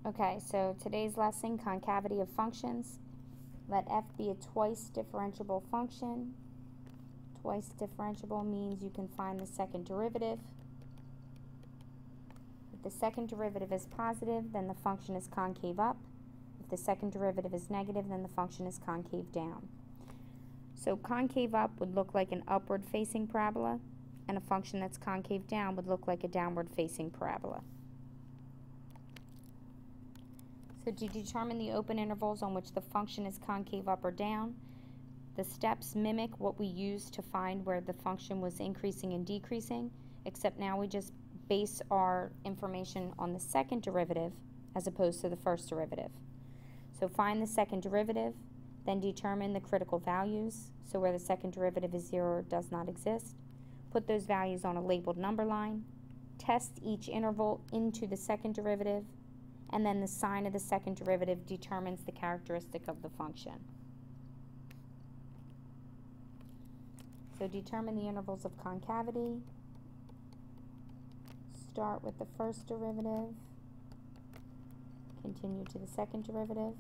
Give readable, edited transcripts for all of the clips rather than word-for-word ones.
Okay, so today's lesson, concavity of functions. Let f be a twice differentiable function. Twice differentiable means you can find the second derivative. If the second derivative is positive, then the function is concave up. If the second derivative is negative, then the function is concave down. So concave up would look like an upward facing parabola, and a function that's concave down would look like a downward facing parabola. So to determine the open intervals on which the function is concave up or down, the steps mimic what we used to find where the function was increasing and decreasing, except now we just base our information on the second derivative as opposed to the first derivative. So find the second derivative, then determine the critical values, so where the second derivative is 0 or does not exist. Put those values on a labeled number line, test each interval into the second derivative, and then the sign of the second derivative determines the characteristic of the function. So determine the intervals of concavity. Start with the first derivative, continue to the second derivative.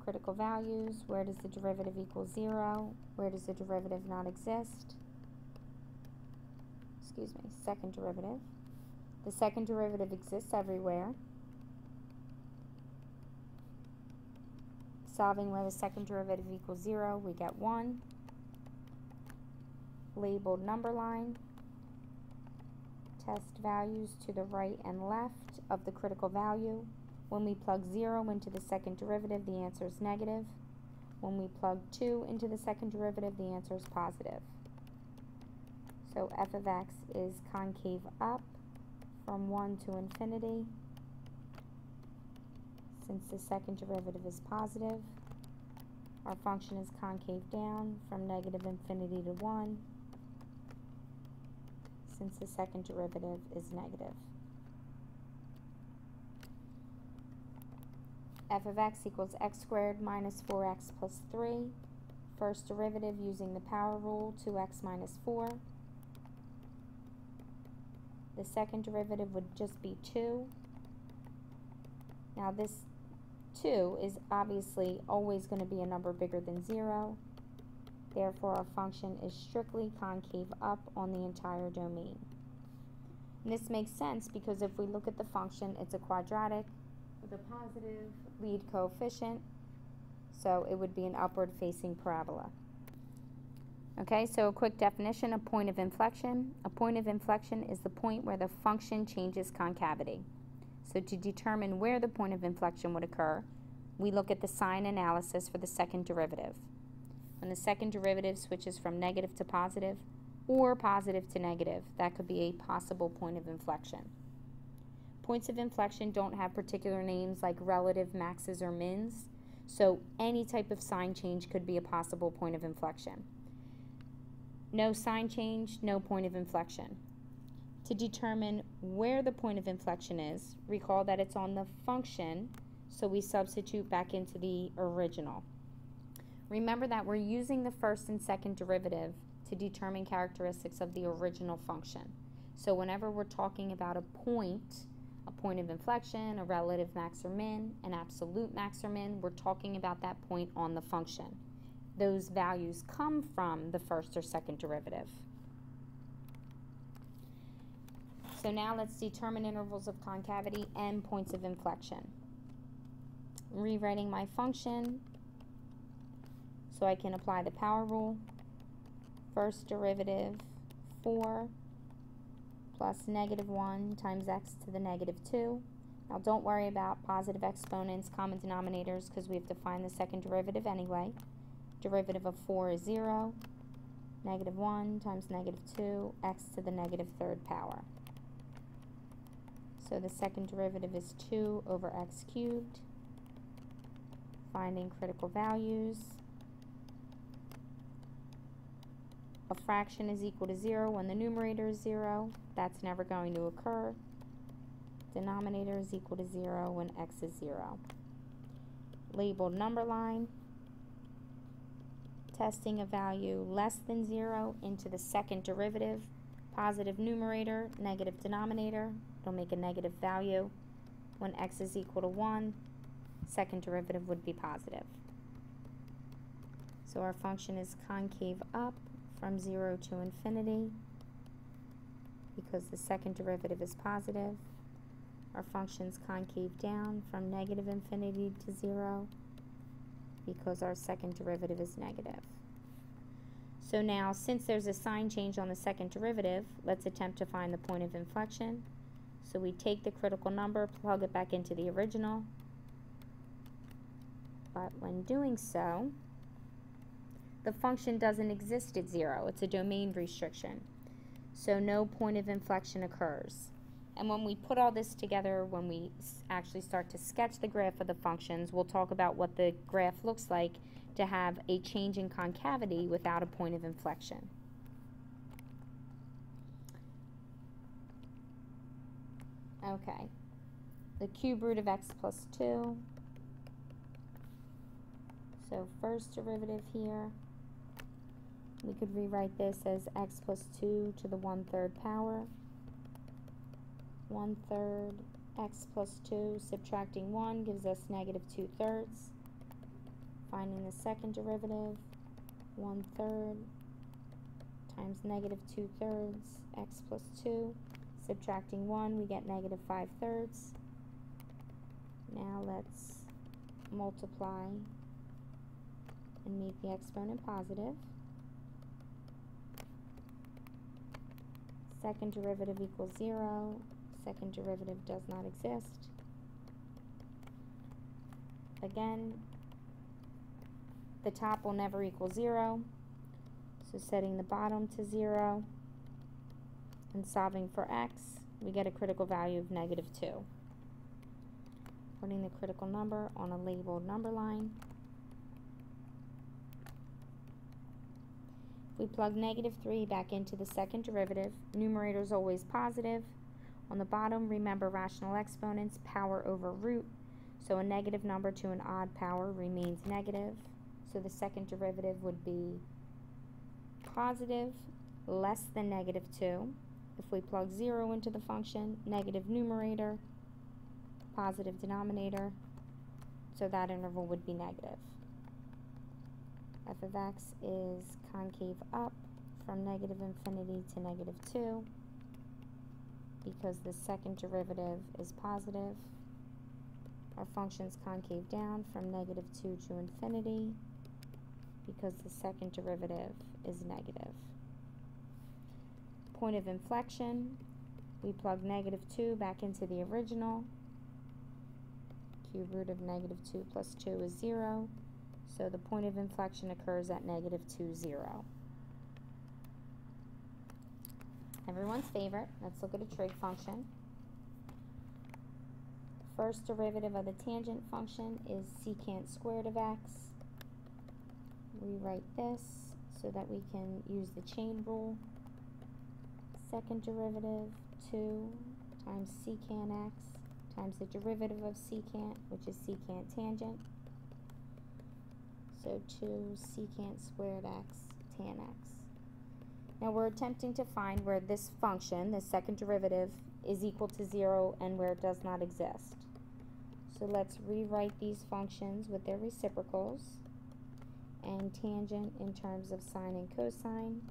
Critical values, where does the derivative equal 0? Where does the derivative not exist? Second derivative. The second derivative exists everywhere. Solving where the second derivative equals 0, we get 1. Labeled number line. Test values to the right and left of the critical value. When we plug 0 into the second derivative, the answer is negative. When we plug 2 into the second derivative, the answer is positive. So f of x is concave up from 1 to infinity. Since the second derivative is positive, our function is concave down from negative infinity to 1, since the second derivative is negative. F of x equals x squared minus 4x plus 3. First derivative using the power rule, 2x minus 4. The second derivative would just be 2. Now this 2 is obviously always going to be a number bigger than 0. Therefore, our function is strictly concave up on the entire domain. And this makes sense because if we look at the function, it's a quadratic with a positive lead coefficient, so it would be an upward facing parabola. Okay, so a quick definition of point of inflection. A point of inflection is the point where the function changes concavity. So to determine where the point of inflection would occur, we look at the sign analysis for the second derivative. When the second derivative switches from negative to positive or positive to negative, that could be a possible point of inflection. Points of inflection don't have particular names like relative maxes or mins, so any type of sign change could be a possible point of inflection. No sign change, no point of inflection. To determine where the point of inflection is, recall that it's on the function, so we substitute back into the original. Remember that we're using the first and second derivative to determine characteristics of the original function. So whenever we're talking about a point of inflection, a relative max or min, an absolute max or min, we're talking about that point on the function. Those values come from the first or second derivative. So now let's determine intervals of concavity and points of inflection. Rewriting my function so I can apply the power rule. First derivative 4 plus negative 1 times x to the negative 2. Now don't worry about positive exponents, common denominators, because we have to find the second derivative anyway. Derivative of 4 is 0. Negative 1 times negative 2, x to the negative third power. So the second derivative is 2 over x cubed. Finding critical values. A fraction is equal to 0 when the numerator is 0. That's never going to occur. Denominator is equal to 0 when x is 0. Labeled number line. Testing a value less than 0 into the second derivative Positive numerator, negative denominator. It'll make a negative value. When x is equal to 1, second derivative would be positive. So our function is concave up from 0 to infinity because the second derivative is positive. Our function's concave down from negative infinity to 0 because our second derivative is negative. So now, since there's a sign change on the second derivative, let's attempt to find the point of inflection. So we take the critical number, plug it back into the original. But when doing so, the function doesn't exist at 0. It's a domain restriction. So no point of inflection occurs. And when we put all this together, when we actually start to sketch the graph of the functions, we'll talk about what the graph looks like to have a change in concavity without a point of inflection. Okay, the cube root of x plus 2. So first derivative here, we could rewrite this as x plus 2 to the 1/3 power. 1/3 x plus 2 subtracting 1 gives us negative 2/3. Finding the second derivative, 1/3 times negative 2/3 x plus 2. Subtracting 1, we get negative 5/3. Now let's multiply and make the exponent positive. Second derivative equals 0. Second derivative does not exist. Again, the top will never equal 0. So setting the bottom to 0 and solving for x, we get a critical value of negative 2. Putting the critical number on a labeled number line. If we plug negative 3 back into the second derivative, numerator is always positive. On the bottom, remember rational exponents, power over root. So a negative number to an odd power remains negative. So the second derivative would be positive less than negative 2. If we plug 0 into the function, negative numerator, positive denominator, so that interval would be negative. F of x is concave up from negative infinity to negative 2 because the second derivative is positive. Our function's concave down from negative 2 to infinity because the second derivative is negative. Point of inflection, we plug negative 2 back into the original. Cube root of negative 2 plus 2 is 0. So the point of inflection occurs at negative 2, 0. Everyone's favorite, let's look at a trig function. First derivative of the tangent function is secant squared of x. Rewrite this so that we can use the chain rule. Second derivative, 2 times secant x times the derivative of secant, which is secant tangent. So 2 secant squared x tan x. Now we're attempting to find where this function, the second derivative, is equal to 0 and where it does not exist. So let's rewrite these functions with their reciprocals and tangent in terms of sine and cosine.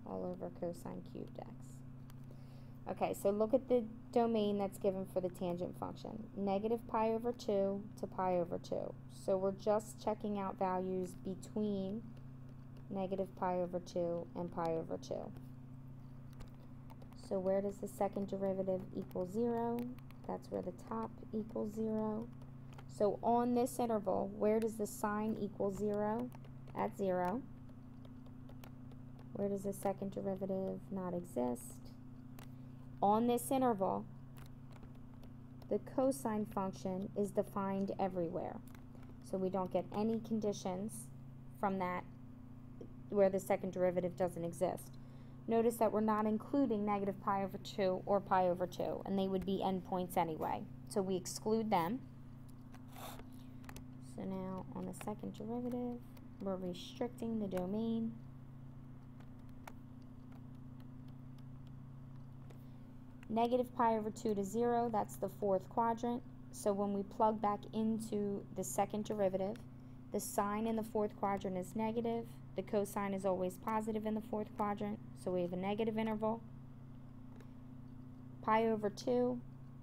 All over cosine cubed x. Okay, so look at the domain that's given for the tangent function. Negative pi over 2 to pi over 2. So we're just checking out values between negative pi over 2 and pi over 2. So where does the second derivative equal 0? That's where the top equals 0. So on this interval, where does the sine equal 0? At 0. Where does the second derivative not exist? On this interval, the cosine function is defined everywhere. So we don't get any conditions from that where the second derivative doesn't exist. Notice that we're not including negative pi over 2 or pi over 2, and they would be endpoints anyway. So we exclude them. So now on the second derivative, we're restricting the domain. Negative pi over 2 to 0, that's the fourth quadrant. So when we plug back into the second derivative, the sign in the fourth quadrant is negative. The cosine is always positive in the fourth quadrant, so we have a negative interval. Pi over 2,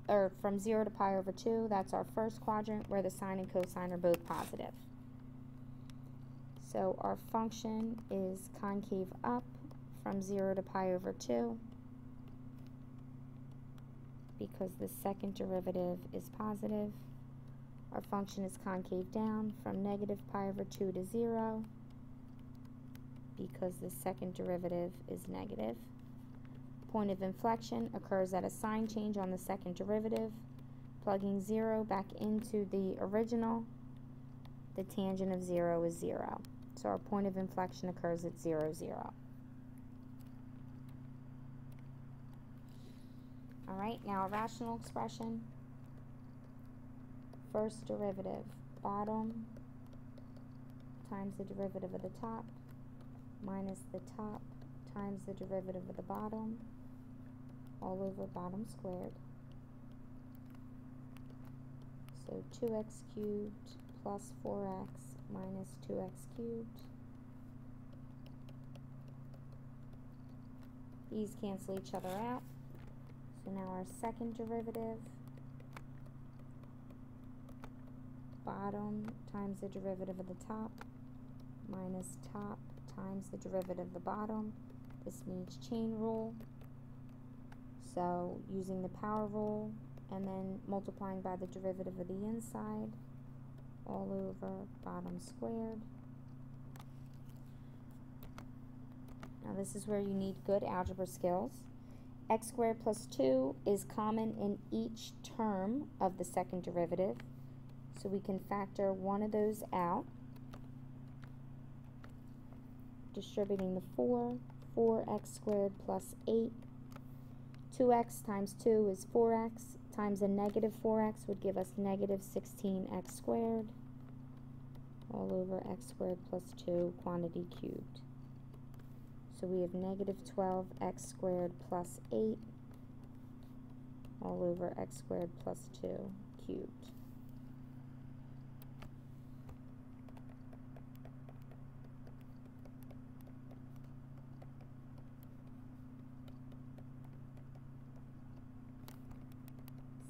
or from 0 to pi over 2, that's our first quadrant where the sine and cosine are both positive. So our function is concave up from 0 to pi over 2 because the second derivative is positive. Our function is concave down from negative pi over 2 to 0 because the second derivative is negative. Point of inflection occurs at a sign change on the second derivative. Plugging 0 back into the original, the tangent of 0 is 0. So our point of inflection occurs at 0, 0. Alright, now a rational expression. First derivative, bottom times the derivative of the top minus the top times the derivative of the bottom all over bottom squared. So 2x cubed plus 4x minus 2x cubed. These cancel each other out. So now our second derivative, bottom times the derivative of the top minus top times the derivative of the bottom. This needs chain rule. So using the power rule and then multiplying by the derivative of the inside all over bottom squared. Now this is where you need good algebra skills. X squared plus 2 is common in each term of the second derivative. So we can factor one of those out. Distributing the 4x squared plus 8. 2x times 2 is 4x, times a negative 4x would give us negative 16x squared, all over x squared plus 2, quantity cubed. So we have negative 12x squared plus 8, all over x squared plus 2 cubed.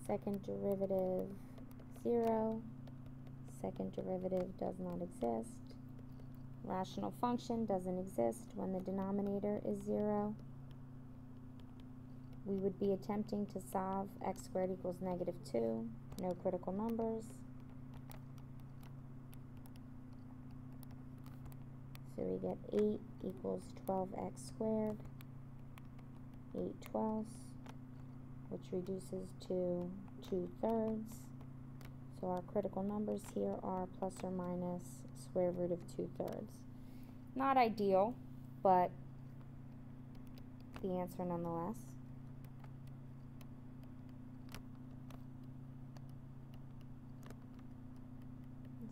Second derivative 0, second derivative does not exist. Rational function doesn't exist when the denominator is 0. We would be attempting to solve x squared equals negative 2, no critical numbers. So we get 8 equals 12x squared, 8/12, which reduces to 2/3. So our critical numbers here are plus or minus square root of 2/3. Not ideal, but the answer nonetheless.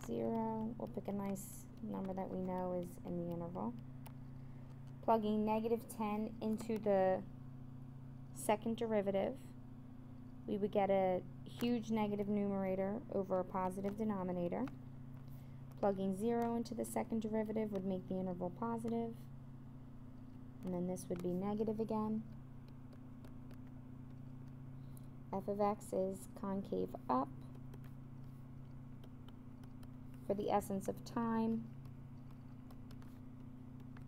Zero, we'll pick a nice number that we know is in the interval. Plugging negative 10 into the second derivative, we would get a huge negative numerator over a positive denominator. Plugging 0 into the second derivative would make the interval positive, and then this would be negative again. F of x is concave up. For the essence of time,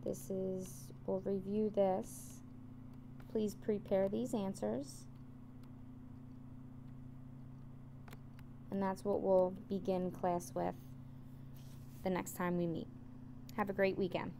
this is, we'll review this. Please prepare these answers. And that's what we'll begin class with the next time we meet. Have a great weekend.